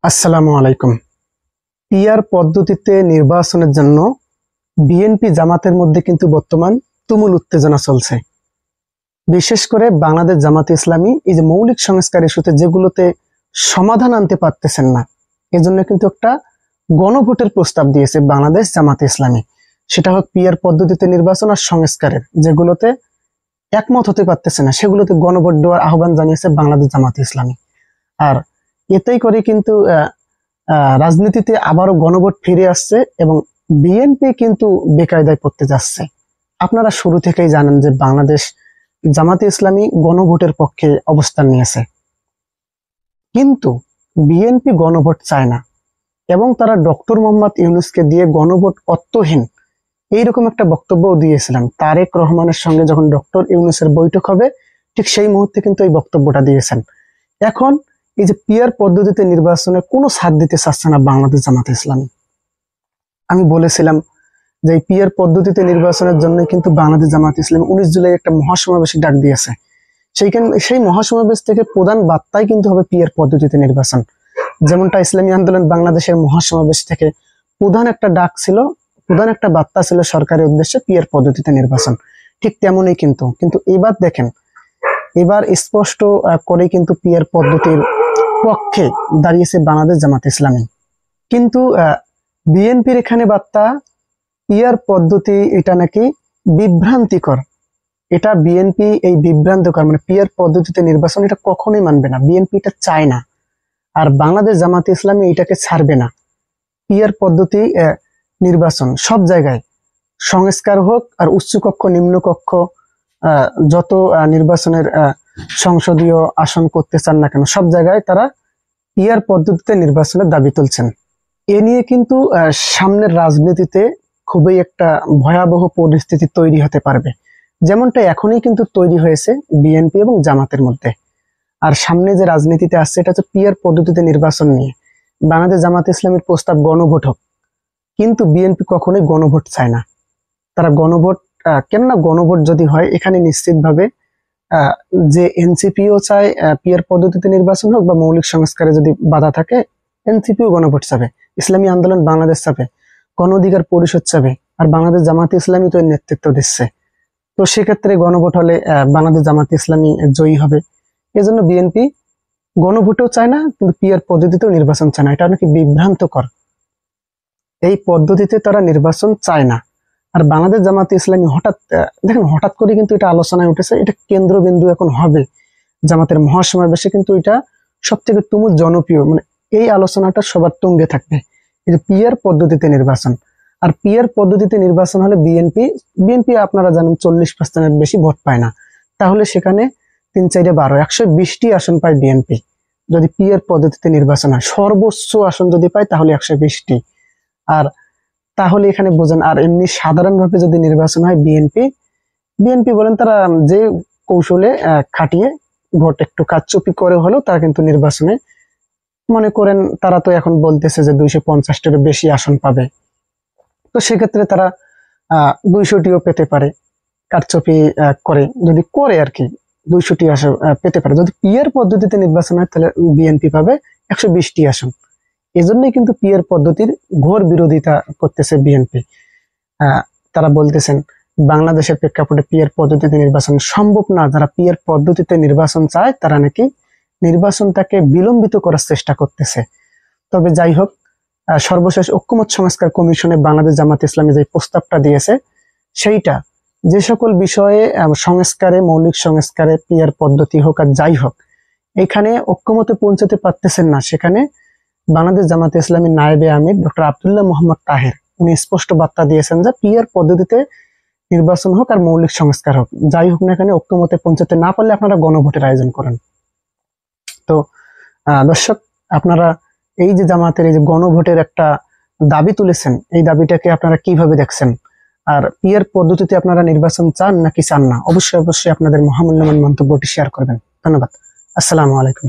আসসালামু আলাইকুম। পিআর পদ্ধতিতে নির্বাচনের জন্য বিএনপি জামাতের মধ্যে কিন্তু বর্তমান তুমুল উত্তেজনা চলছে। বিশেষ করে বাংলাদেশ জামাতে ইসলামী এই যে মৌলিক সংস্কার ইস্যুতে যেগুলোতে সমাধান আনতে পারতেছেন না, এজন্য কিন্তু একটা গণভোটের প্রস্তাব দিয়েছে বাংলাদেশ জামাতে ইসলামী। সেটা হোক পিআর পদ্ধতিতে নির্বাচন আর সংস্কারের যেগুলোতে একমত হতে পারতেছে না, সেগুলোতে গণভোট দেওয়ার আহ্বান জানিয়েছে বাংলাদেশ জামাতে ইসলামী। আর এতেই করে কিন্তু রাজনীতিতে আবারও গণভোট ফিরে আসছে এবং বিএনপি কিন্তু বেকায়দায় পড়তে যাচ্ছে। আপনারা শুরু থেকেই জানেন যে বাংলাদেশ জামাতে ইসলামী গণভোটের পক্ষে অবস্থান নিয়েছে, কিন্তু বিএনপি গণভোট চায় না এবং তারা ডক্টর মোহাম্মদ ইউনূসকে দিয়ে গণভোট অর্থহীন এইরকম একটা বক্তব্য দিয়েছিলেন। তারেক রহমানের সঙ্গে যখন ডক্টর ইউনূসের বৈঠক হবে ঠিক সেই মুহূর্তে কিন্তু এই বক্তব্যটা দিয়েছেন। এখন এই যে পিআর পদ্ধতিতে নির্বাচনে কোনো ছাড় দিতে চাচ্ছে না বাংলাদেশ জামাতে ইসলামী। আমি বলেছিলাম যে এই পিআর পদ্ধতিতে নির্বাচনের জন্য কিন্তু বাংলাদেশ জামাতে ইসলামী 19 জুলাই একটা মহাসমাবেশে ডাক দিয়েছে। সেই মহাসমাবেশ থেকে প্রধান বার্তাই কিন্তু হবে পিআর পদ্ধতিতে নির্বাচন। যেমনটা ইসলামী আন্দোলন বাংলাদেশের মহাসমাবেশ থেকে প্রধান একটা ডাক ছিল, প্রধান একটা বার্তা ছিল সরকারের উদ্দেশ্যে পিআর পদ্ধতিতে নির্বাচন, ঠিক তেমনই কিন্তু এবার দেখেন, এবার স্পষ্ট করে কিন্তু পিআর পদ্ধতির পক্ষে দাঁড়িয়েছে বাংলাদেশ জামাত ইসলামী। কিন্তু বিএনপির এখানে বার্তা পিআর পদ্ধতি এটা নাকি বিভ্রান্তিকর। এটা বিএনপি এই বিভ্রান্তকর মানে পিআর পদ্ধতিতে নির্বাচন এটা কখনোই মানবে না, বিএনপি এটা চায় না। আর বাংলাদেশ জামাত ইসলামী এটাকে ছাড়বে না। পিআর পদ্ধতি নির্বাচন সব জায়গায় সংস্কার হোক আর উচ্চকক্ষ নিম্নকক্ষ যত নির্বাচনের সংসদীয় আসন করতে চান না কেন সব জায়গায় তারা পিআর পদ্ধতিতে নির্বাচনের দাবি তুলছেন। এ নিয়ে কিন্তু সামনের রাজনীতিতে খুবই একটা ভয়াবহ পরিস্থিতি তৈরি হতে পারবে, যেমনটা এখনই কিন্তু তৈরি হয়েছে বিএনপি এবং জামাতের মধ্যে। আর সামনে যে রাজনীতিতে আসছে এটা হচ্ছে পিআর পদ্ধতিতে নির্বাচন নিয়ে বাংলাদেশ জামাত ইসলামের প্রস্তাব গণভোট হোক, কিন্তু বিএনপি কখনোই গণভোট চায় না। তারা গণভোট কেননা গণভোট যদি হয় এখানে নিশ্চিতভাবে যে এনসিপিও চায় পিআর পদ্ধতিতে নির্বাচন হোক বা মৌলিক সংস্কারে যদি বাধা থাকে এনসিপিও গণভোট চাবে, ইসলামী আন্দোলন বাংলাদেশ চাবে, গণ অধিকার পরিষদ চাবে, আর বাংলাদেশ জামাতে ইসলামী তো এর নেতৃত্ব দিচ্ছে। তো সেক্ষেত্রে গণভোট হলে বাংলাদেশ জামাতে ইসলামী জয়ী হবে। এজন্য বিএনপি গণভোটেও চায় না কিন্তু পিআর পদ্ধতিতেও নির্বাচন চায় না, এটা নাকি বিভ্রান্তকর। এই পদ্ধতিতে তারা নির্বাচন চায় না। আর বাংলাদেশ জামাতে ইসলামী হঠাৎ করে কিন্তু এটা আলোচনায় উঠেছে, এটা কেন্দ্রবিন্দু এখন হবে জামাতের মহাসমাবেশে, কিন্তু এটা সব থেকে তুমুল জনপ্রিয় মানে এই আলোচনাটা সবার তুঙ্গে থাকবে এই যে পিআর পদ্ধতিতে নির্বাচন। আর পিআর পদ্ধতিতে নির্বাচন হলে বিএনপি আপনারা জানেন 40% বেশি ভোট পায় না, তাহলে সেখানে 3 4 12 120টি আসন পায় বিএনপি। যদি পিআর পদ্ধতিতে নির্বাচন হয় সর্বোচ্চ আসন যদি পায় তাহলে 120টি। আর তাহলে এখানে বোঝেন, আর এমনি সাধারণভাবে যদি নির্বাচন হয় বিএনপি বলেন তারা যে কৌশলে খাটিয়ে ভোট একটু কারচুপি করে হলেও তারা কিন্তু নির্বাচনে মনে করেন তারা তো এখন বলতেছে যে 250টার বেশি আসন পাবে, তো সেক্ষেত্রে তারা 200টিও পেতে পারে কারচুপি করে, যদি করে আর কি 200টি আসন পেতে পারে। যদি পিআর পদ্ধতিতে নির্বাচন হয় তাহলে বিএনপি পাবে 120টি আসন। এজন্যই কিন্তু পিআর পদ্ধতির ঘোর বিরোধিতা করতেছে বিএনপি। তারা বলতেছেন বাংলাদেশের প্রেক্ষাপটে পিআর পদ্ধতিতে নির্বাচন সম্ভব না, যারা পিআর পদ্ধতিতে নির্বাচন চায় তারা নাকি নির্বাচনটাকে বিলম্বিত করার চেষ্টা করতেছে। তবে যাই হোক, সর্বশেষ ঐক্যমত সংস্কার কমিশনে বাংলাদেশ জামাত ইসলামী যে প্রস্তাবটা দিয়েছে সেইটা যে সকল বিষয়ে সংস্কারে মৌলিক সংস্কারে পিআর পদ্ধতি হোক আর যাই হোক এখানে ঐক্যমতে পৌঁছাতে পারতেছেন না, সেখানে বাংলাদেশ জামাতে ইসলামী নায়েবে আমির ডক্টর আব্দুল্লাহ মোহাম্মদ তাহের উনি স্পষ্ট বার্তা দিয়েছেন যে পিআর পদ্ধতিতে নির্বাচন হোক আর মৌলিক সংস্কার হোক যাই হোক না এখানে ঐক্যমতে পৌঁছাতে না পারলে আপনারা গণভোটের আয়োজন করেন। তো দর্শক, আপনারা এই যে জামাতের এই যে গণভোটের একটা দাবি তুলেছেন এই দাবিটাকে আপনারা কিভাবে দেখছেন? আর পিআর পদ্ধতিতে আপনারা নির্বাচন চান নাকি চান না? অবশ্যই আপনাদের মহামূল্যবান মন্তব্যটি শেয়ার করবেন। ধন্যবাদ। আসসালামু আলাইকুম।